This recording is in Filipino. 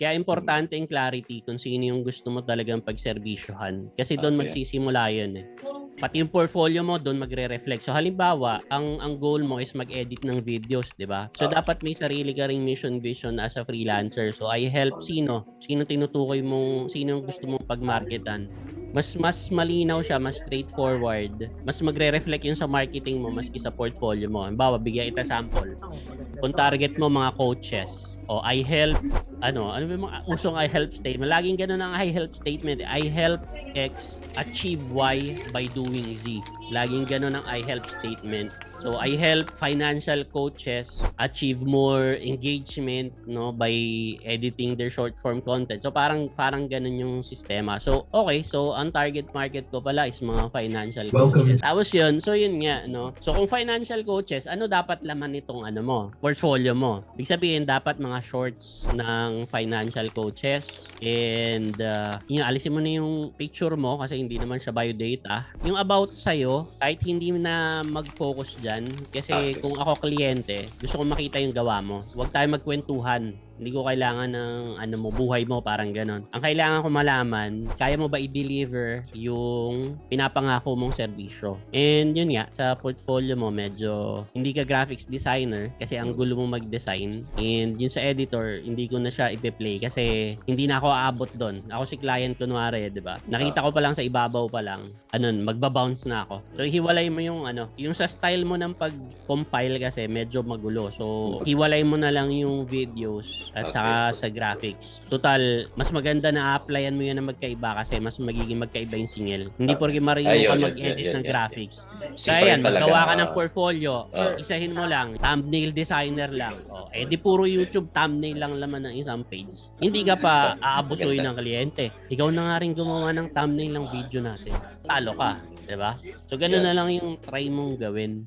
Kaya importante yung clarity kung sino yung gusto mo talagang pagservisyohan. Kasi doon magsisimula yun eh. Pati yung portfolio mo doon magre-reflect. So halimbawa, ang goal mo is mag-edit ng videos, 'di ba? So dapat may sarili ka ring mission vision as a freelancer. So I help sino tinutukoy mo, sino yung gusto mong pagmarketan. Mas malinaw siya, mas straightforward. Mas magre-reflect yun sa marketing mo maski sa portfolio mo. Halimbawa, bigyan kita sample. Kung target mo mga coaches, o I help ano ba yung mga usong I help statement? Laging ganun ang I help statement. I help X achieve Y by doing Z. Laging ganun ang I help statement. So I help financial coaches achieve more engagement no by editing their short form content. So parang ganun yung sistema. So okay, so ang target market ko pala is mga financial coaches. Tapos yun, so yun nga no. So kung financial coaches, ano dapat laman nitong ano mo, portfolio mo? Ibig sabihin dapat mga shorts ng financial coaches and yung alisin mo na yung picture mo kasi hindi naman siya biodata. Yung about sa'yo, kahit hindi na mag-focus dyan kasi kung ako kliyente, gusto ko makita yung gawa mo. Huwag tayo magkwentuhan. Hindi ko kailangan ng ano mo, buhay mo, parang ganon. Ang kailangan ko malaman, kaya mo ba i-deliver yung pinapangako mong serbisyo? And yun nga, sa portfolio mo, medyo hindi ka graphics designer kasi ang gulo mong mag-design. And yun sa editor, hindi ko na siya i-play kasi hindi na ako aabot doon. Ako si client kunwari, di ba? Nakita ko pa lang sa ibabaw pa lang, magbabounce na ako. So, hiwalay mo yung yung sa style mo ng pag-compile kasi medyo magulo. So, hiwalay mo na lang yung videos at saka sa graphics. Total, mas maganda na applyan mo yan na magkaiba kasi mas magiging magkaiba yung singil. Hindi porke marunong ka mag-edit ng graphics. Kaya yan, magawa ka ng portfolio, isahin mo lang, thumbnail designer lang. Di puro YouTube thumbnail lang laman ng isang page. Hindi ka pa aabusuin ng kliyente. Ikaw na nga rin gumawa ng thumbnail ng video natin. Talo ka, 'di ba? So ganun na lang yung try mong gawin.